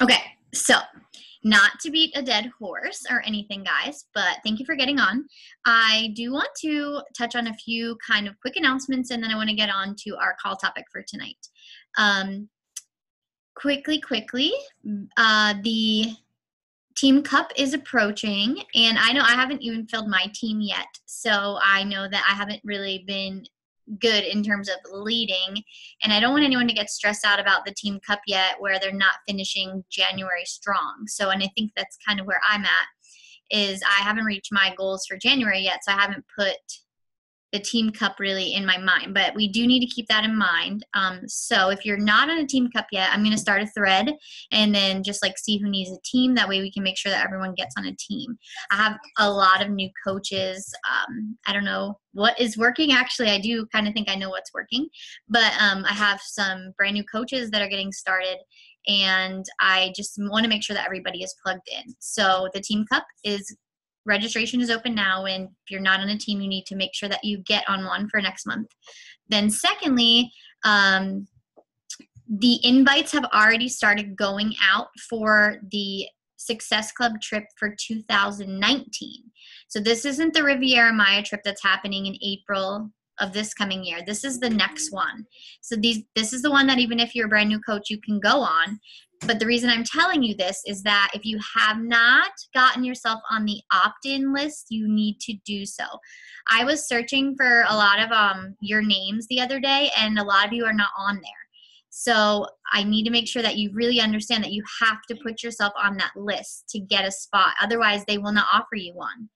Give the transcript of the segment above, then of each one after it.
Okay, so not to beat a dead horse or anything, guys, but thank you for getting on. I do want to touch on a few kind of quick announcements, and then I want to get on to our call topic for tonight. Quickly, the Team Cup is approaching, and I know I haven't even filled my team yet, so I know that I haven't really been good in terms of leading, and I don't want anyone to get stressed out about the Team Cup yet where they're not finishing January strong. So, and I think that's kind of where I'm at, is I haven't reached my goals for January yet, so I haven't put the Team Cup really in my mind, but we do need to keep that in mind. So if you're not on a Team Cup yet, I'm going to start a thread and then just like see who needs a team. That way we can make sure that everyone gets on a team. I have a lot of new coaches. I don't know what is working. Actually, I do kind of think I know what's working, but I have some brand new coaches that are getting started, and I just want to make sure that everybody is plugged in. So the Team Cup registration is open now, and if you're not on a team, you need to make sure that you get on one for next month. Then secondly, the invites have already started going out for the Success Club trip for 2019. So this isn't the Riviera Maya trip that's happening in April of this coming year. This is the next one. So this is the one that even if you're a brand new coach, you can go on. But the reason I'm telling you this is that if you have not gotten yourself on the opt-in list, you need to do so. I was searching for a lot of your names the other day, and a lot of you are not on there. So I need to make sure that you really understand that you have to put yourself on that list to get a spot. Otherwise, they will not offer you one.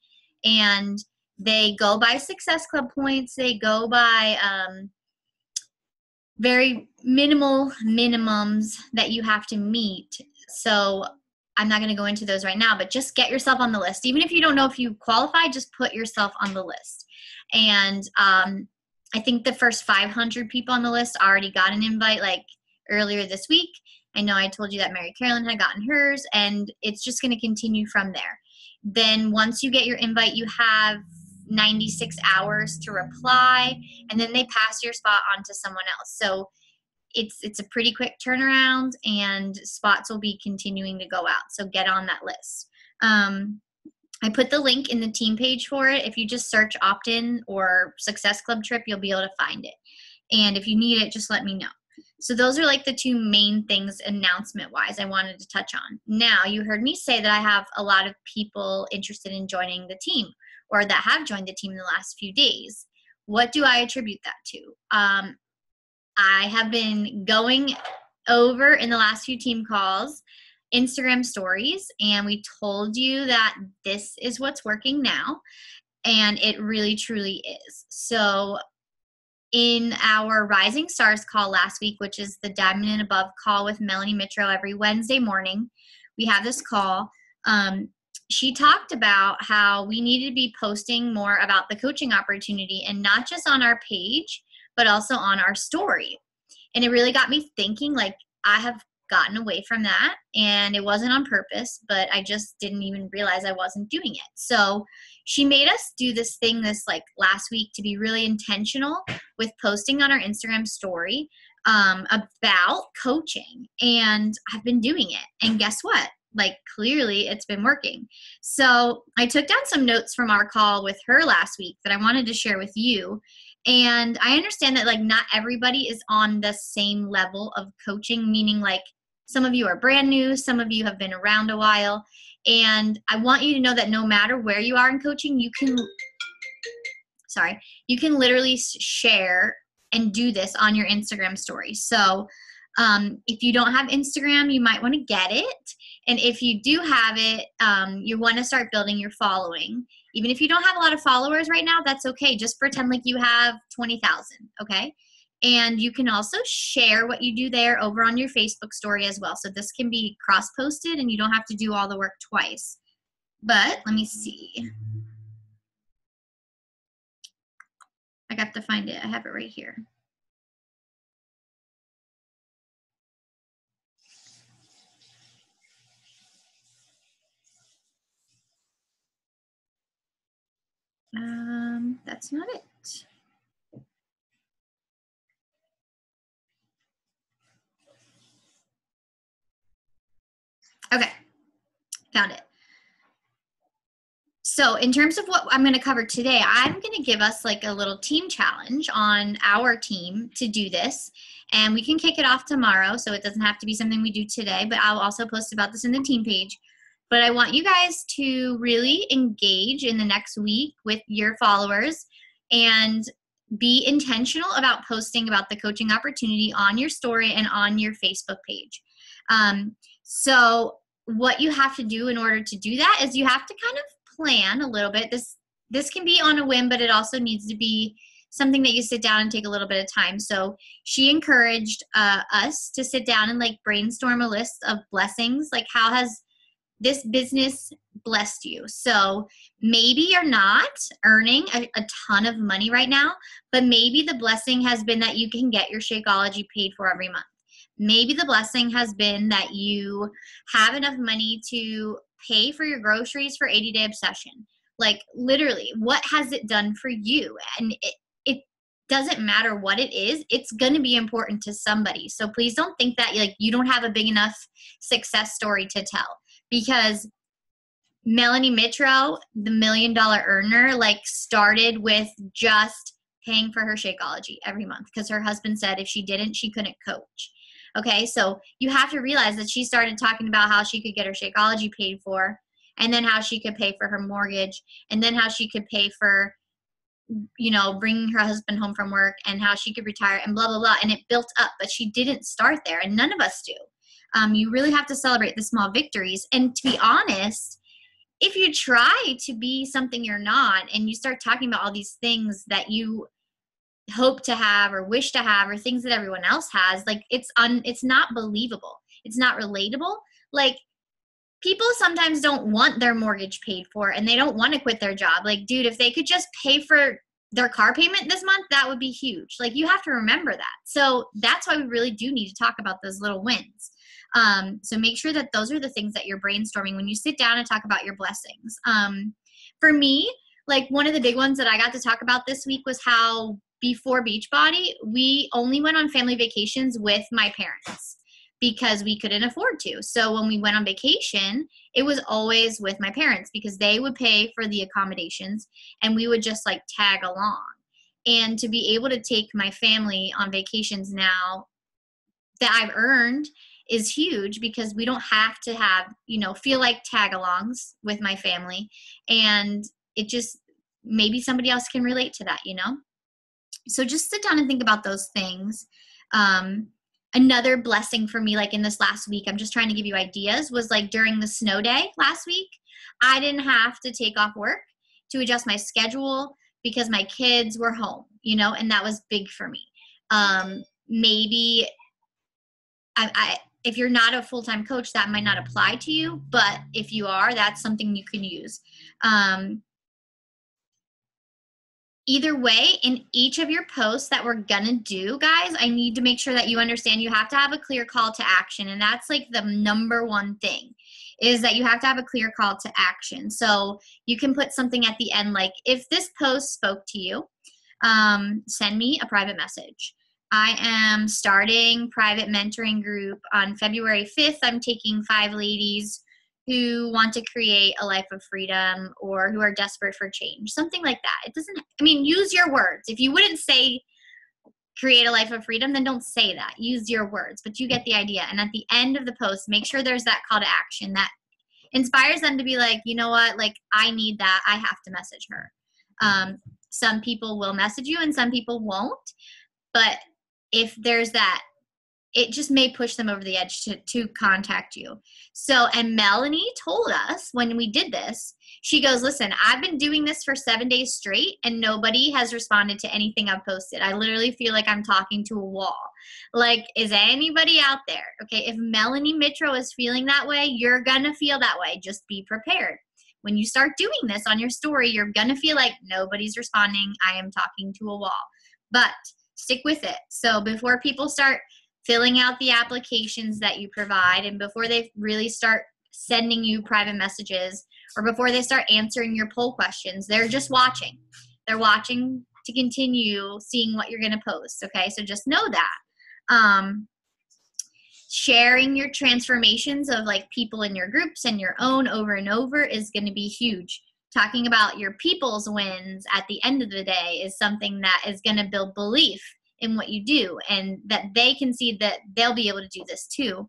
And they go by Success Club points. They go by very minimal minimums that you have to meet. So I'm not going to go into those right now, but just get yourself on the list. Even if you don't know if you qualify, just put yourself on the list. And I think the first 500 people on the list already got an invite like earlier this week. I know I told you that Mary Carolyn had gotten hers, and it's just going to continue from there. Then once you get your invite, you have 96 hours to reply, and then they pass your spot on to someone else. So it's a pretty quick turnaround, and spots will be continuing to go out. So get on that list. I put the link in the team page for it. If you just search opt-in or Success Club trip, you'll be able to find it. And if you need it, just let me know. So those are like the two main things announcement-wise I wanted to touch on. Now, you heard me say that I have a lot of people interested in joining the team, or that have joined the team in the last few days. What do I attribute that to? I have been going over in the last few team calls Instagram stories, and we told you that this is what's working now, and it really truly is. So in our Rising Stars call last week, which is the Diamond and Above call with Melanie Mitro every Wednesday morning, we have this call. She talked about how we needed to be posting more about the coaching opportunity, and not just on our page, but also on our story. And it really got me thinking, like, I have gotten away from that, and it wasn't on purpose, but I just didn't even realize I wasn't doing it. So she made us do this thing like last week to be really intentional with posting on our Instagram story about coaching, and I've been doing it. And guess what? Like, clearly it's been working. So I took down some notes from our call with her last week that I wanted to share with you. And I understand that like not everybody is on the same level of coaching, meaning like some of you are brand new, some of you have been around a while. And I want you to know that no matter where you are in coaching, you can literally share and do this on your Instagram story. So if you don't have Instagram, you might want to get it. And if you do have it, you want to start building your following. Even if you don't have a lot of followers right now, that's okay. Just pretend like you have 20,000, okay? And you can also share what you do there over on your Facebook story as well. So this can be cross-posted, and you don't have to do all the work twice. But let me see. I got to find it. I have it right here. That's not it. Okay, found it. So in terms of what I'm going to cover today, I'm going to give us like a little team challenge on our team to do this. And we can kick it off tomorrow, so it doesn't have to be something we do today, but I'll also post about this in the team page. But I want you guys to really engage in the next week with your followers and be intentional about posting about the coaching opportunity on your story and on your Facebook page. So what you have to do in order to do that is you have to kind of plan a little bit. This can be on a whim, but it also needs to be something that you sit down and take a little bit of time. So she encouraged us to sit down and like brainstorm a list of blessings. Like, how has this business blessed you? So maybe you're not earning a ton of money right now, but maybe the blessing has been that you can get your Shakeology paid for every month. Maybe the blessing has been that you have enough money to pay for your groceries for 80 Day Obsession. Like, literally, what has it done for you? And it doesn't matter what it is, it's going to be important to somebody. So please don't think that like you don't have a big enough success story to tell, because Melanie Mitro, the $1 million earner, like started with just paying for her Shakeology every month because her husband said if she didn't, she couldn't coach. Okay, so you have to realize that she started talking about how she could get her Shakeology paid for, and then how she could pay for her mortgage, and then how she could pay for, you know, bringing her husband home from work, and how she could retire, and blah, blah, blah. And it built up, but she didn't start there, and none of us do. You really have to celebrate the small victories. And to be honest, if you try to be something you're not, and you start talking about all these things that you hope to have or wish to have or things that everyone else has, like it's not believable. It's not relatable. Like, people sometimes don't want their mortgage paid for and they don't want to quit their job. Like, dude, if they could just pay for their car payment this month, that would be huge. Like, you have to remember that. So that's why we really do need to talk about those little wins. So make sure that those are the things that you're brainstorming when you sit down and talk about your blessings. For me, like one of the big ones that I got to talk about this week was how before Beachbody, we only went on family vacations with my parents because we couldn't afford to. So when we went on vacation, it was always with my parents because they would pay for the accommodations and we would just like tag along. And to be able to take my family on vacations now that I've earned is huge because we don't have to have, you know, feel like tag-alongs with my family. And it just, maybe somebody else can relate to that, you know? So just sit down and think about those things. Another blessing for me, like in this last week, I'm just trying to give you ideas, was like during the snow day last week, I didn't have to take off work to adjust my schedule because my kids were home, you know, and that was big for me. Maybe if you're not a full-time coach, that might not apply to you, but if you are, that's something you can use. Either way, in each of your posts that we're gonna do, guys, I need to make sure that you understand you have to have a clear call to action. And that's like the number one thing, is that you have to have a clear call to action. So you can put something at the end like, if this post spoke to you, send me a private message. I am starting private mentoring group on February 5th. I'm taking 5 ladies who want to create a life of freedom or who are desperate for change, something like that. It doesn't, I mean, use your words. If you wouldn't say create a life of freedom, then don't say that. Use your words, but you get the idea. And at the end of the post, make sure there's that call to action that inspires them to be like, you know what, like I need that. I have to message her. Some people will message you and some people won't. But if there's that, it just may push them over the edge to contact you. So, and Melanie told us when we did this, she goes, listen, I've been doing this for 7 days straight and nobody has responded to anything I've posted. I literally feel like I'm talking to a wall. Like, is anybody out there? Okay, if Melanie Mitro is feeling that way, you're gonna feel that way. Just be prepared. When you start doing this on your story, you're gonna feel like nobody's responding. I am talking to a wall. But stick with it. So before people start filling out the applications that you provide and before they really start sending you private messages or before they start answering your poll questions, they're just watching. They're watching to continue seeing what you're going to post. Okay, so just know that. sharing your transformations of like people in your groups and your own over and over is going to be huge. Talking about your people's wins at the end of the day is something that is going to build belief in what you do, and that they can see that they'll be able to do this too.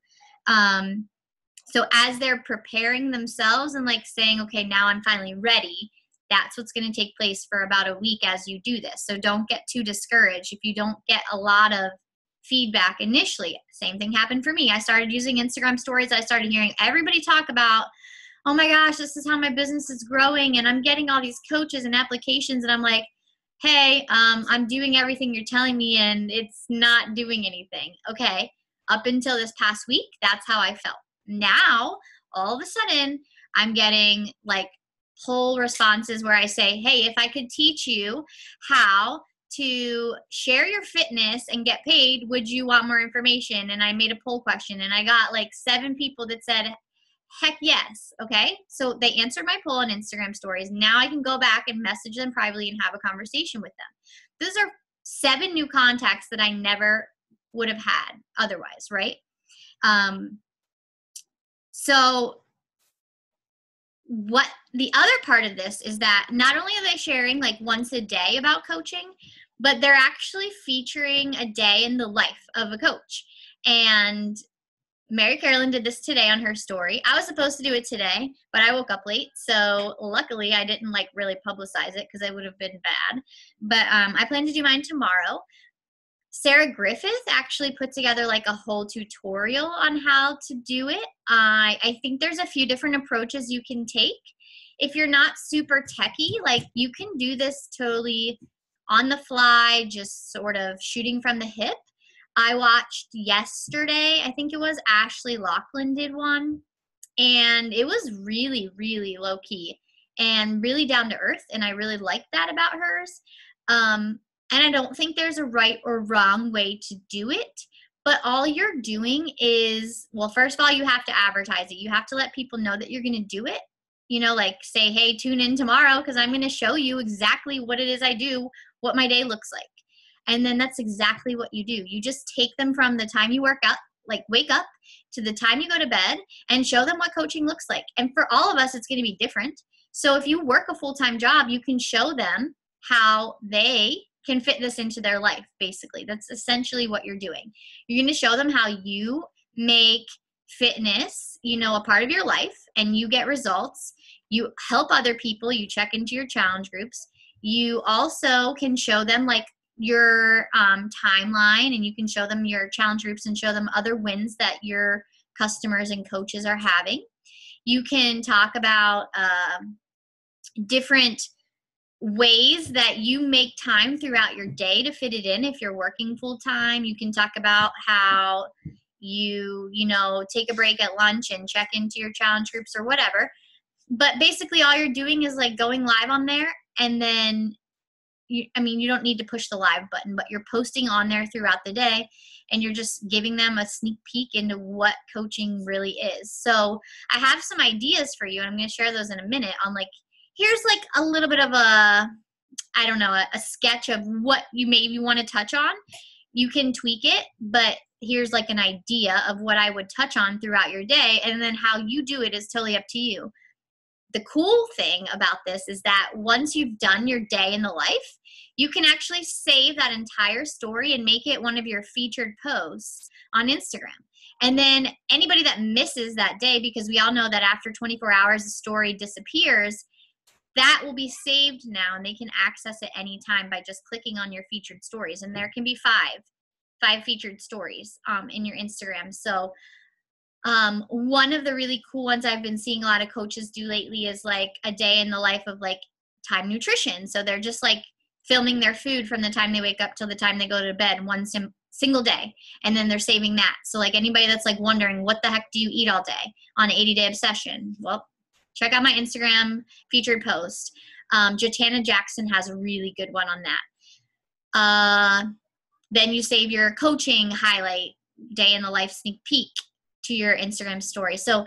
So as they're preparing themselves and like saying, okay, now I'm finally ready, that's what's going to take place for about a week as you do this. So don't get too discouraged if you don't get a lot of feedback initially. Same thing happened for me. I started using Instagram stories. I started hearing everybody talk about, oh my gosh, this is how my business is growing, and I'm getting all these coaches and applications, and I'm like, hey, I'm doing everything you're telling me and it's not doing anything. Okay, up until this past week, that's how I felt. Now, all of a sudden, I'm getting like whole responses where I say, hey, if I could teach you how to share your fitness and get paid, would you want more information? And I made a poll question, and I got like 7 people that said, heck yes. Okay, so they answered my poll on Instagram stories. Now I can go back and message them privately and have a conversation with them. Those are 7 new contacts that I never would have had otherwise, right? So what the other part of this is that not only are they sharing like once a day about coaching, but they're actually featuring a day in the life of a coach. And Mary Carolyn did this today on her story. I was supposed to do it today, but I woke up late. So luckily I didn't like really publicize it because it would have been bad. But I plan to do mine tomorrow. Sarah Griffith actually put together like a whole tutorial on how to do it. I think there's a few different approaches you can take. If you're not super techie, like you can do this totally on the fly, just sort of shooting from the hip. I watched yesterday, I think it was Ashley Laughlin did one, and it was really, really low key and really down to earth, and I really liked that about hers. And I don't think there's a right or wrong way to do it, but all you're doing is, well, first of all, you have to advertise it. You have to let people know that you're going to do it. You know, like say, hey, tune in tomorrow because I'm going to show you exactly what it is I do, what my day looks like. And then that's exactly what you do. You just take them from the time you wake up to the time you go to bed and show them what coaching looks like. And for all of us, it's going to be different. So if you work a full-time job, you can show them how they can fit this into their life, basically. That's essentially what you're doing. You're going to show them how you make fitness, you know, a part of your life, and you get results. You help other people. You check into your challenge groups. You also can show them like your timeline, and you can show them your challenge groups and show them other wins that your customers and coaches are having. You can talk about different ways that you make time throughout your day to fit it in. If you're working full time, you can talk about how you know, take a break at lunch and check into your challenge groups or whatever. But basically all you're doing is like going live on there, and then you don't need to push the live button, but you're posting on there throughout the day, and you're just giving them a sneak peek into what coaching really is. So I have some ideas for you, and I'm going to share those in a minute on like, here's like a little bit of a sketch of what you maybe want to touch on. You can tweak it, but here's like an idea of what I would touch on throughout your day, and then how you do it is totally up to you. The cool thing about this is that once you've done your day in the life, you can actually save that entire story and make it one of your featured posts on Instagram. And then anybody that misses that day, because we all know that after 24 hours, the story disappears, that will be saved now, and they can access it anytime by just clicking on your featured stories. And there can be five featured stories in your Instagram. So one of the really cool ones I've been seeing a lot of coaches do lately is like a day in the life of like Time Nutrition. So they're just like filming their food from the time they wake up till the time they go to bed, one single day, and then they're saving that. So like anybody that's like wondering, what the heck do you eat all day on 80-day obsession? Well, check out my Instagram featured post. Jatana Jackson has a really good one on that. Then you save your coaching highlight day in the life sneak peek to your Instagram story. So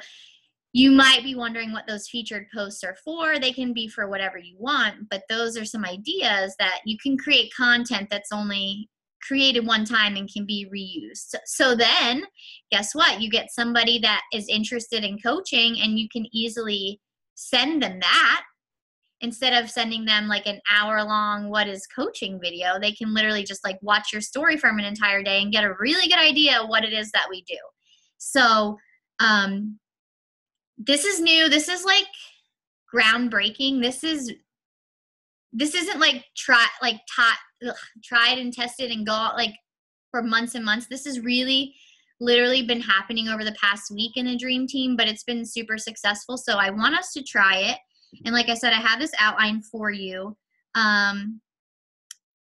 you might be wondering what those featured posts are for. They can be for whatever you want, but those are some ideas that you can create content that's only created one time and can be reused. So then guess what? You get somebody that is interested in coaching, and you can easily send them that. Instead of sending them like an hour long what is coaching video, they can literally just like watch your story from an entire day and get a really good idea of what it is that we do. So this is new. This is like groundbreaking. This isn't like tried and tested and go out like for months and months. This has really literally been happening over the past week in the Dream Team, but it's been super successful. So I want us to try it. And like I said, I have this outline for you. And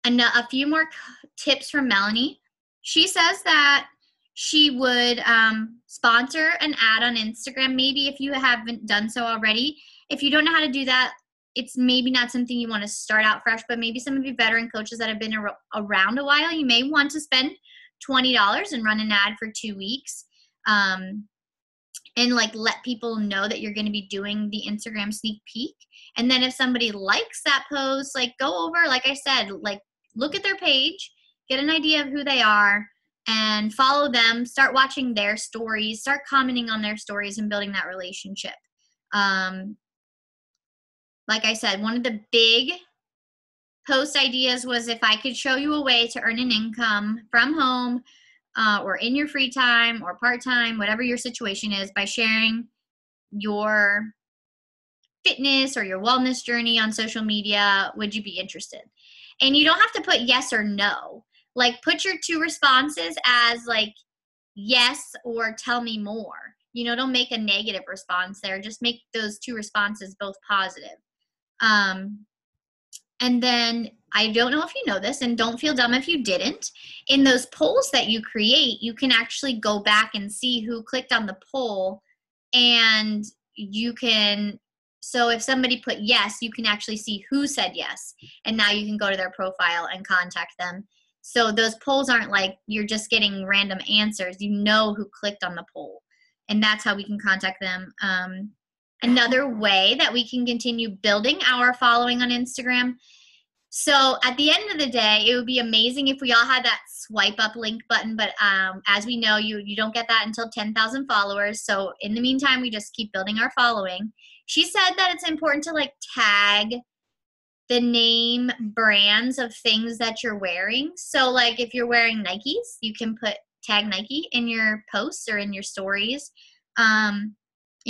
a few more tips from Melanie. She says that she would sponsor an ad on Instagram, maybe if you haven't done so already. If you don't know how to do that, it's maybe not something you want to start out fresh, but maybe some of you veteran coaches that have been around a while, you may want to spend $20 and run an ad for 2 weeks. And like let people know that you're going to be doing the Instagram sneak peek. And then if somebody likes that post, like go over, like I said, like look at their page, get an idea of who they are, and follow them, start watching their stories, start commenting on their stories and building that relationship. Like I said, one of the big post ideas was if I could show you a way to earn an income from home, or in your free time or part-time, whatever your situation is, by sharing your fitness or your wellness journey on social media, would you be interested? And you don't have to put yes or no. Like put your 2 responses as like yes or tell me more. Don't make a negative response there. Just make those 2 responses both positive. And then I don't know if you know this, and don't feel dumb if you didn't. In those polls that you create, you can actually go back and see who clicked on the poll, and you can, so if somebody put yes, you can actually see who said yes, and now you can go to their profile and contact them. So those polls aren't like you're just getting random answers. You know who clicked on the poll, and that's how we can contact them. Another way that we can continue building our following on Instagram. So at the end of the day, it would be amazing if we all had that swipe up link button. But as we know, you don't get that until 10,000 followers. So in the meantime, we just keep building our following. She said that it's important to like tag the name brands of things that you're wearing. So like if you're wearing Nikes, you can tag Nike in your posts or in your stories.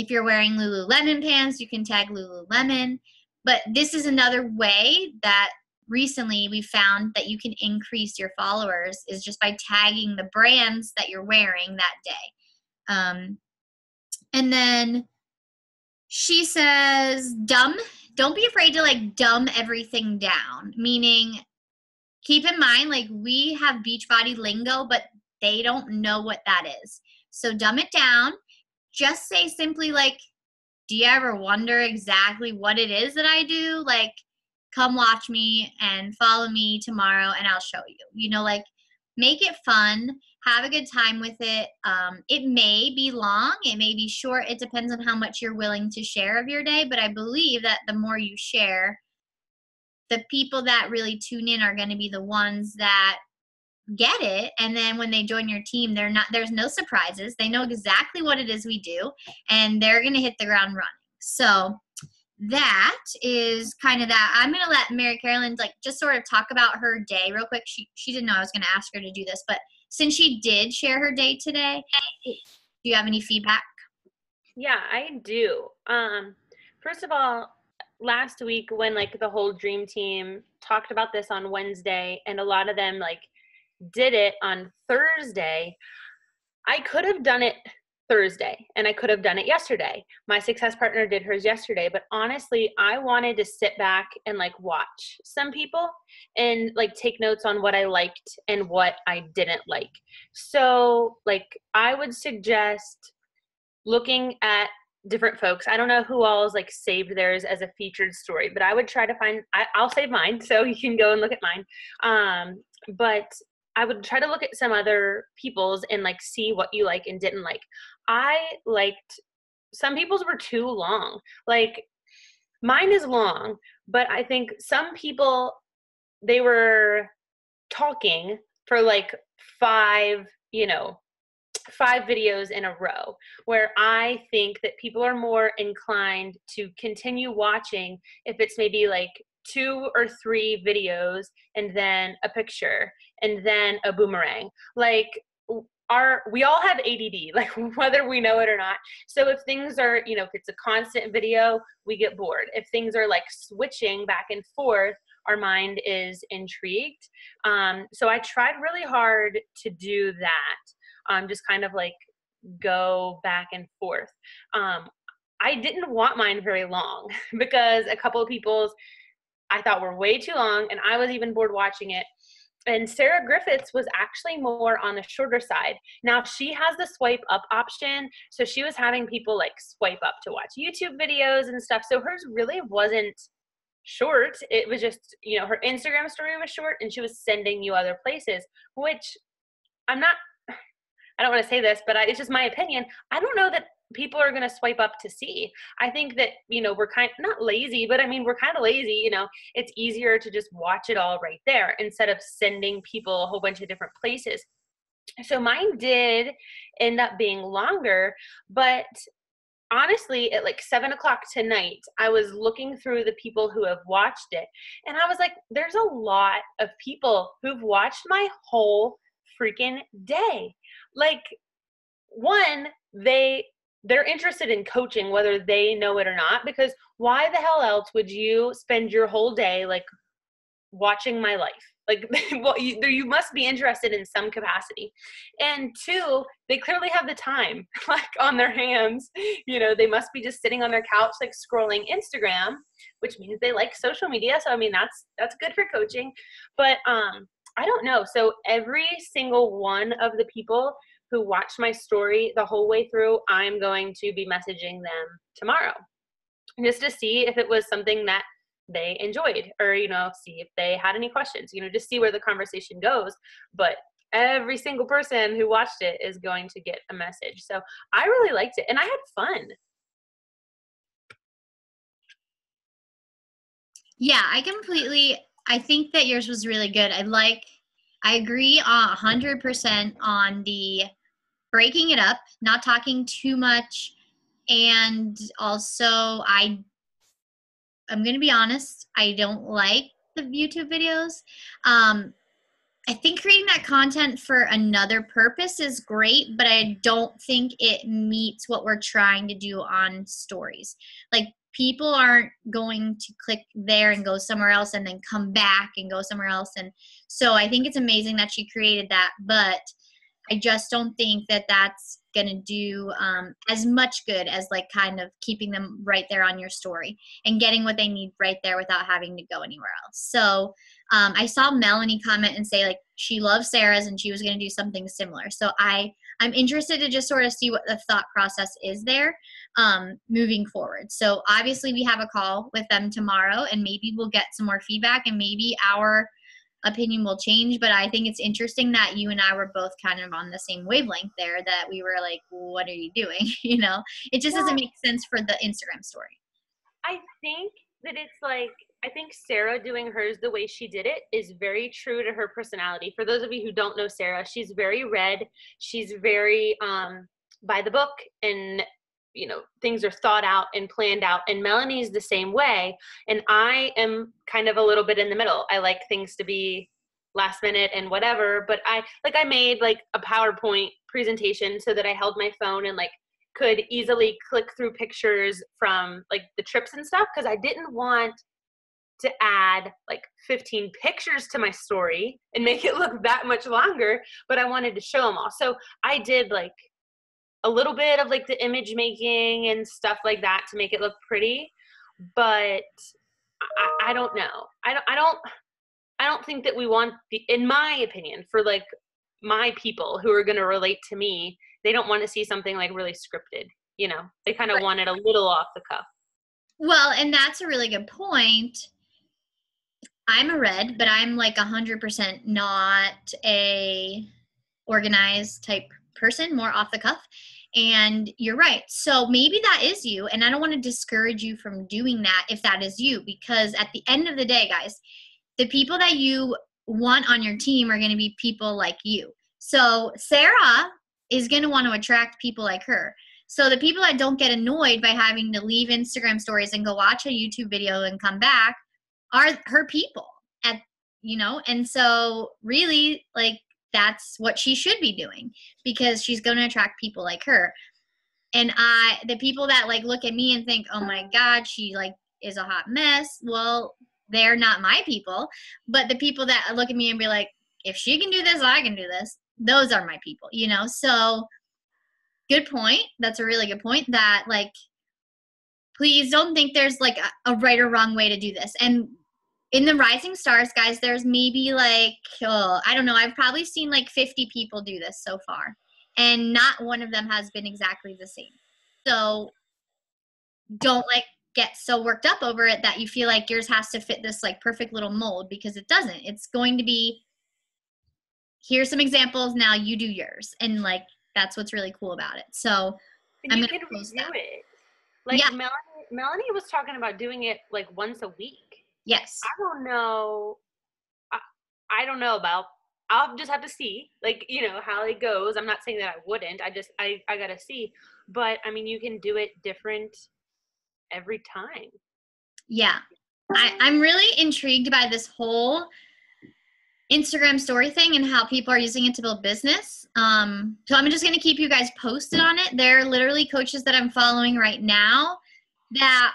If you're wearing Lululemon pants, you can tag Lululemon. But this is another way that recently we found that you can increase your followers is just by tagging the brands that you're wearing that day. And then she says, don't be afraid to like dumb everything down. Meaning, keep in mind, like we have Beachbody lingo, but they don't know what that is. So dumb it down. Just say simply like, do you ever wonder exactly what it is that I do? Like, come watch me and follow me tomorrow and I'll show you. Like make it fun, have a good time with it. It may be long, it may be short. It depends on how much you're willing to share of your day. But I believe that the more you share, the people that really tune in are going to be the ones that get it. And then when they join your team, there's no surprises. They know exactly what it is we do, and they're going to hit the ground running. So that is kind of that. I'm going to let Mary Carolyn like just sort of talk about her day real quick. She didn't know I was going to ask her to do this, but since she did share her day today, do you have any feedback? Yeah, I do. First of all, last week when like the whole Dream Team talked about this on Wednesday, and a lot of them like did it on Thursday, I could have done it Thursday and I could have done it yesterday. My success partner did hers yesterday, but honestly, I wanted to sit back and like watch some people and like take notes on what I liked and what I didn't like. So like I would suggest looking at different folks. I don't know who all is like saved theirs as a featured story, but I would try to find, I'll save mine so you can go and look at mine. But I would try to look at some other people's and like see what you like and didn't like. I liked, some people's were too long. Like mine is long, but I think some people, they were talking for like 5, 5 videos in a row, where I think that people are more inclined to continue watching if it's maybe like 2 or 3 videos and then a picture and then a boomerang. Like we all have ADD, like whether we know it or not. So if things are, if it's a constant video, we get bored. If things are like switching back and forth, our mind is intrigued. So I tried really hard to do that. Just kind of like go back and forth. I didn't want mine very long because a couple of people's I thought were way too long, and I was even bored watching it. And Sarah Griffiths was actually more on the shorter side. Now she has the swipe up option, so she was having people like swipe up to watch YouTube videos and stuff. So hers really wasn't short. It was just, her Instagram story was short, and she was sending you other places, which I don't want to say this, but it's just my opinion. I don't know that people are going to swipe up to see. I think that, we're not lazy, but I mean, we're kind of lazy, it's easier to just watch it all right there instead of sending people a whole bunch of different places. So mine did end up being longer, but honestly, at like 7:00 tonight, I was looking through the people who have watched it, and I was like, there's a lot of people who've watched my whole freaking day. Like, one, they're interested in coaching, whether they know it or not, because why the hell else would you spend your whole day like watching my life? Like, well, you must be interested in some capacity. And 2, they clearly have the time like on their hands. They must be just sitting on their couch like scrolling Instagram, which means they like social media. So I mean, that's good for coaching. But I don't know. So every single one of the people who watched my story the whole way through, I'm going to be messaging them tomorrow just to see if it was something that they enjoyed, or, see if they had any questions, just see where the conversation goes. But every single person who watched it is going to get a message. So I really liked it, and I had fun. Yeah, I think that yours was really good. I agree 100% on the breaking it up, not talking too much. And also, I'm going to be honest, I don't like the YouTube videos. I think creating that content for another purpose is great, but I don't think it meets what we're trying to do on stories. Like, people aren't going to click there and go somewhere else and then come back and go somewhere else. And so I think it's amazing that she created that, but I just don't think that that's going to do as much good as like kind of keeping them right there on your story and getting what they need right there without having to go anywhere else. So I saw Melanie comment and say like she loves Sarah's and she was going to do something similar. So I'm interested to just sort of see what the thought process is there moving forward. So obviously we have a call with them tomorrow, and maybe we'll get some more feedback, and maybe our opinion will change. But I think it's interesting that you and I were both kind of on the same wavelength there, that we were like, what are you doing? It just doesn't make sense for the Instagram story. I think that it's like, I think Sarah doing hers the way she did it is very true to her personality. For those of you who don't know Sarah, she's very red. She's very by the book, and things are thought out and planned out. And Melanie's the same way. And I am kind of a little bit in the middle. I like things to be last minute and whatever, but I made like a PowerPoint presentation so that I held my phone and like could easily click through pictures from like the trips and stuff, because I didn't want to add like 15 pictures to my story and make it look that much longer, but I wanted to show them all. So I did like a little bit of like the image making and stuff like that to make it look pretty, but I don't know. I don't think that we want in my opinion, for like my people who are going to relate to me, they don't want to see something like really scripted. They kind of want it a little off the cuff. Well, and that's a really good point. I'm a red, but I'm like 100% not a organized type person, more off the cuff. And you're right. So maybe that is you. And I don't want to discourage you from doing that if that is you, because at the end of the day, guys, the people that you want on your team are going to be people like you. So Sarah is going to want to attract people like her. So the people that don't get annoyed by having to leave Instagram stories and go watch a YouTube video and come back are her people at, and so really, like, that's what she should be doing, because she's going to attract people like her. And the people that like look at me and think, oh my God, she like is a hot mess. Well, they're not my people. But the people that look at me and be like, if she can do this, I can do this. Those are my people, So good point. That's a really good point, that like, please don't think there's like a right or wrong way to do this. And in the Rising Stars, guys, there's maybe like, I don't know, I've probably seen like 50 people do this so far, and not one of them has been exactly the same. So don't like get so worked up over it that you feel like yours has to fit this like perfect little mold, because it doesn't. It's going to be, here's some examples, now you do yours. And like, that's what's really cool about it. So and I'm you going can to post redo that. it. Like, Yeah. Melanie was talking about doing it like once a week. Yes. I don't know. I don't know about. I'll just have to see, like, how it goes. I'm not saying that I wouldn't. I gotta see. But I mean, you can do it different every time. Yeah. I'm really intrigued by this whole Instagram story thing and how people are using it to build business. So I'm just going to keep you guys posted on it. There are literally coaches that I'm following right now that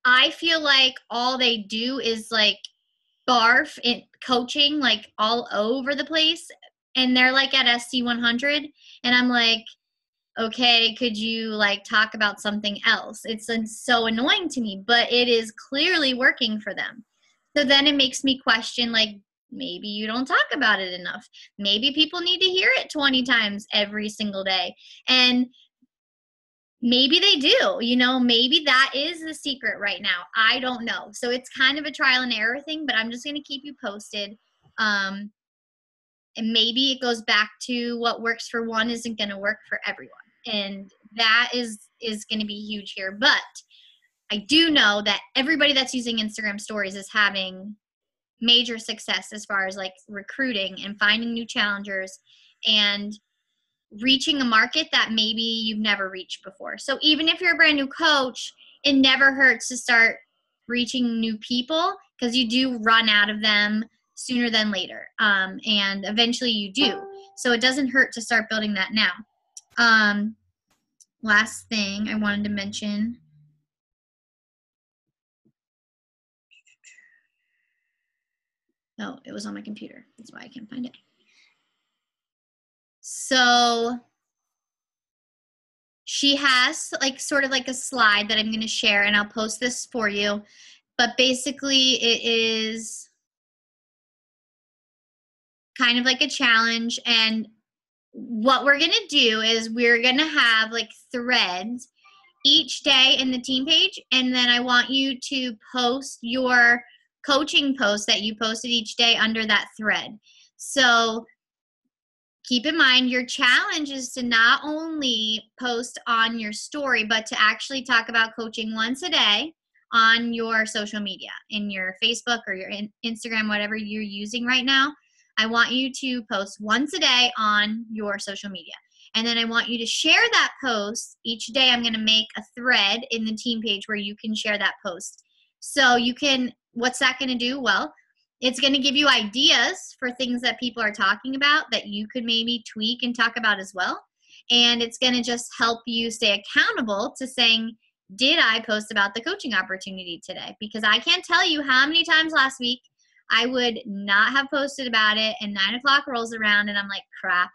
I feel like all they do is like barf in coaching, like all over the place. And they're like at SC100. And I'm like, okay, could you like talk about something else? It's so annoying to me, but it is clearly working for them. So then it makes me question, like, maybe you don't talk about it enough. Maybe people need to hear it 20 times every single day. And maybe they do, maybe that is the secret right now. I don't know. So it's kind of a trial and error thing, but I'm just going to keep you posted. And maybe it goes back to what works for one isn't going to work for everyone. And that is going to be huge here. But I do know that everybody that's using Instagram stories is having major success as far as like recruiting and finding new challengers and reaching a market that maybe you've never reached before. So even if you're a brand new coach, it never hurts to start reaching new people, because you do run out of them sooner than later. And eventually you do. So it doesn't hurt to start building that now. Last thing I wanted to mention. Oh, it was on my computer. That's why I can't find it. So she has like sort of like a slide that I'm going to share, and I'll post this for you. But basically it is kind of like a challenge. And what we're going to do is we're going to have like threads each day in the team page. And then I want you to post your coaching post that you posted each day under that thread. So keep in mind, your challenge is to not only post on your story, but to actually talk about coaching once a day on your social media, in your Facebook or your Instagram, whatever you're using right now. I want you to post once a day on your social media. And then I want you to share that post. Each day I'm going to make a thread in the team page where you can share that post. So you can, what's that going to do? Well, it's going to give you ideas for things that people are talking about that you could maybe tweak and talk about as well. And it's going to just help you stay accountable to saying, did I post about the coaching opportunity today? Because I can't tell you how many times last week I would not have posted about it, and 9 o'clock rolls around and I'm like, crap,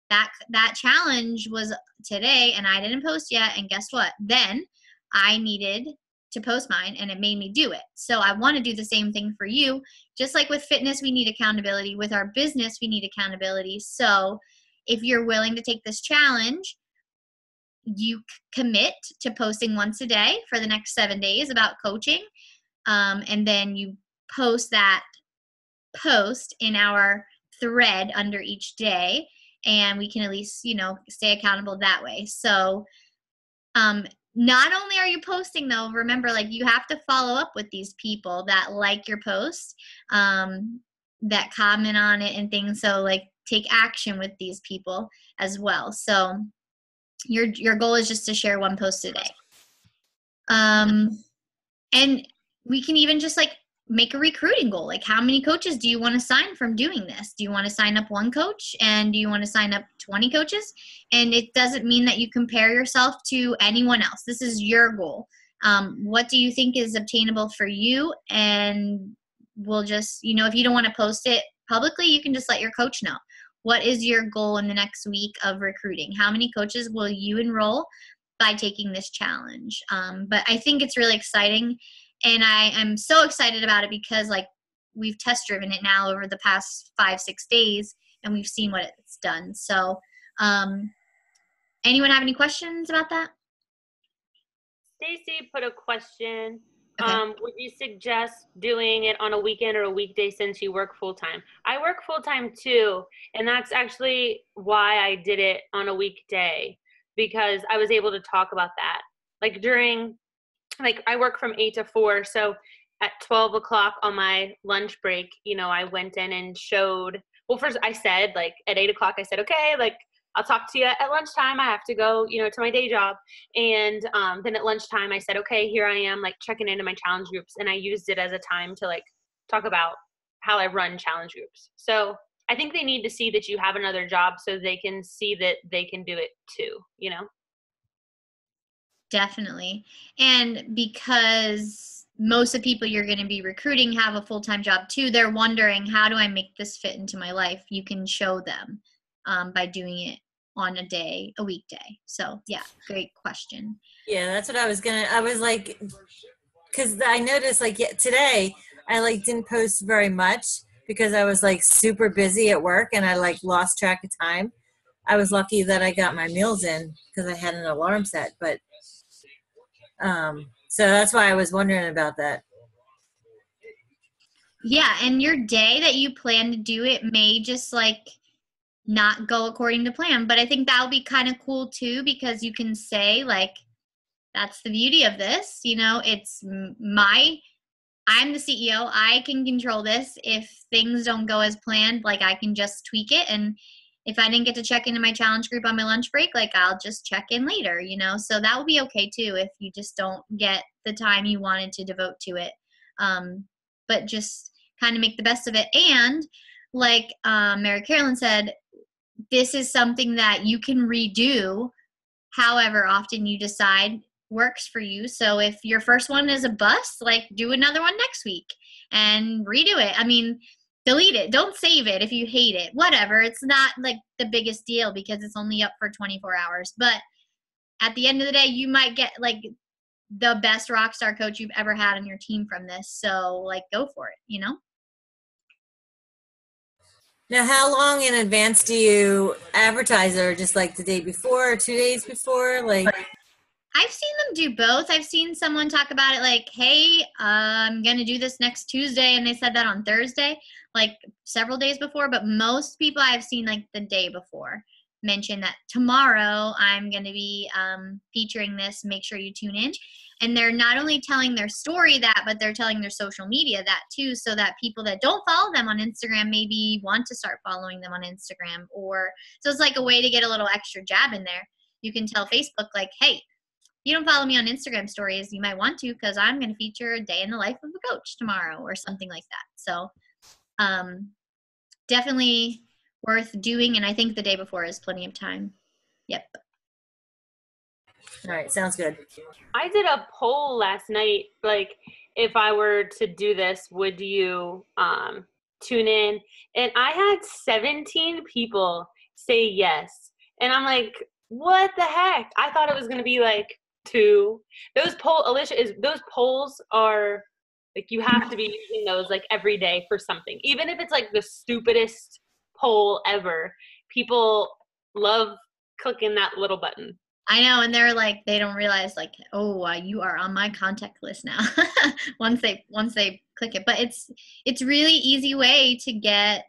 that challenge was today and I didn't post yet. And guess what? Then I needed to post mine, and it made me do it. So I want to do the same thing for you. Just like with fitness, we need accountability. With our business, we need accountability. So if you're willing to take this challenge, you commit to posting once a day for the next 7 days about coaching. And then you post that post in our thread under each day, and we can at least, stay accountable that way. So, not only are you posting though, remember, like, you have to follow up with these people that like your post. that comment on it and things. So like take action with these people as well. So your goal is just to share one post a day. And we can even just like make a recruiting goal. Like how many coaches do you want to sign from doing this? Do you want to sign up one coach, and do you want to sign up 20 coaches? And it doesn't mean that you compare yourself to anyone else. This is your goal. What do you think is obtainable for you? And we'll just, if you don't want to post it publicly, you can just let your coach know. What is your goal in the next week of recruiting? How many coaches will you enroll by taking this challenge? But I think it's really exciting, and I am so excited about it because like we've test driven it now over the past 5-6 days, and we've seen what it's done. So anyone have any questions about that? Stacy put a question. Okay. Would you suggest doing it on a weekend or a weekday since you work full-time? I work full-time too, and that's actually why I did it on a weekday, because I was able to talk about that. Like I work from 8 to 4, so at 12 o'clock on my lunch break, I went in and showed, well, first I said, like at 8 o'clock, I said, okay, like I'll talk to you at lunchtime. I have to go, to my day job. And then at lunchtime, I said, okay, here I am, like checking into my challenge groups. And I used it as a time to like talk about how I run challenge groups. So I think they need to see that you have another job so they can see that they can do it too, Definitely. And because most of the people you're going to be recruiting have a full-time job too, they're wondering, how do I make this fit into my life? You can show them by doing it on a weekday. So yeah, great question. Yeah, that's what I was like, because I noticed like today I like didn't post very much because I was like super busy at work and I like lost track of time. I was lucky that I got my meals in because I had an alarm set, but so that's why I was wondering about that. Yeah, and your day that you plan to do it may just like not go according to plan, but I think that'll be kind of cool too, because you can say like, that's the beauty of this, it's I'm the CEO, I can control this. If things don't go as planned, like I can just tweak it, and if I didn't get to check into my challenge group on my lunch break, like I'll just check in later, so that will be okay too if you just don't get the time you wanted to devote to it. But just kind of make the best of it. And like Mary Carolyn said, this is something that you can redo however often you decide works for you. So if your first one is a bust, like do another one next week and redo it. I mean, delete it. Don't save it if you hate it. Whatever. It's not like the biggest deal because it's only up for 24 hours. But at the end of the day, you might get like the best rock star coach you've ever had on your team from this. So like go for it, Now, how long in advance do you advertise, or just like the day before or 2 days before? Like, I've seen them do both. I've seen someone talk about it like, hey, I'm going to do this next Tuesday. And they said that on Thursday, like several days before. But most people I've seen like the day before mention that tomorrow I'm going to be featuring this. Make sure you tune in. And they're not only telling their story that, but they're telling their social media that too, so that people that don't follow them on Instagram maybe want to start following them on Instagram. So it's like a way to get a little extra jab in there. You can tell Facebook like, hey, you don't follow me on Instagram stories, you might want to, because I'm going to feature a day in the life of a coach tomorrow or something like that. So definitely worth doing. And I think the day before is plenty of time. Yep. all right, sounds good. I did a poll last night, like if I were to do this, would you tune in? And I had 17 people say yes. And I'm like, what the heck? I thought it was going to be like 2. Those polls are like, you have to be using those like every day for something. Even if it's like the stupidest poll ever, people love clicking that little button. I know, and they're like, they don't realize like, oh, you are on my contact list now. once they click it, but it's really easy way to get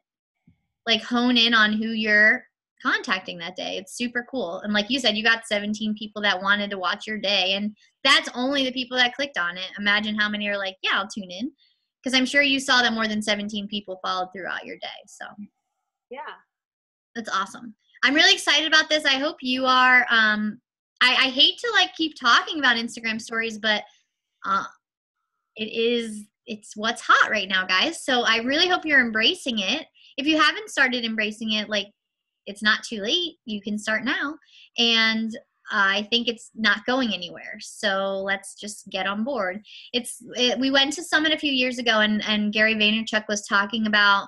like hone in on who you're contacting that day. It's super cool. And like you said, you got 17 people that wanted to watch your day, and that's only the people that clicked on it. Imagine how many are like, yeah, I'll tune in. Because I'm sure you saw that more than 17 people followed throughout your day. So Yeah. that's awesome. I'm really excited about this. I hope you are. I hate to like keep talking about Instagram stories, but it's what's hot right now, guys. So I really hope you're embracing it. If you haven't started embracing it, like, it's not too late. You can start now. And I think it's not going anywhere. So let's just get on board. We went to Summit a few years ago, and Gary Vaynerchuk was talking about,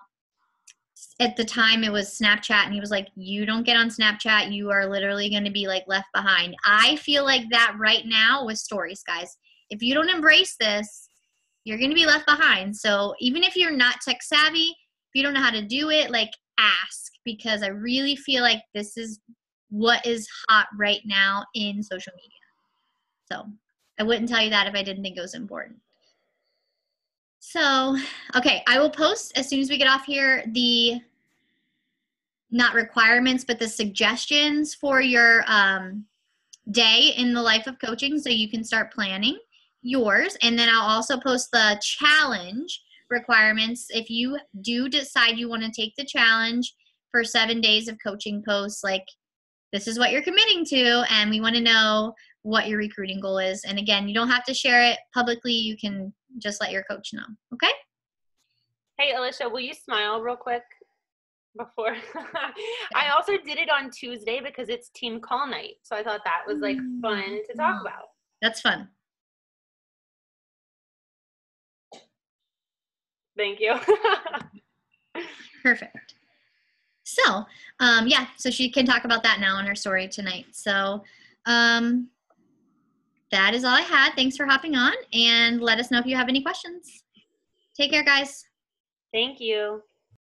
at the time it was Snapchat, and he was like, you don't get on Snapchat, you are literally going to be like left behind. I feel like that right now with stories, guys. If you don't embrace this, you're going to be left behind. So even if you're not tech savvy, if you don't know how to do it, like, ask, because I really feel like this is what is hot right now in social media. So I wouldn't tell you that if I didn't think it was important. So, okay, I will post as soon as we get off here the, not requirements, but the suggestions for your day in the life of coaching, so you can start planning yours. And then I'll also post the challenge requirements. If you do decide you want to take the challenge for 7 days of coaching posts, like, this is what you're committing to, and we want to know what your recruiting goal is. And again, you don't have to share it publicly. You can just let your coach know. Okay? Hey, Alicia, will you smile real quick before? I also did it on Tuesday because it's team call night. So I thought that was like fun to talk about. That's fun. Thank you. Perfect. So, yeah, so she can talk about that now in her story tonight. So, that is all I had. Thanks for hopping on, and let us know if you have any questions. Take care, guys. Thank you.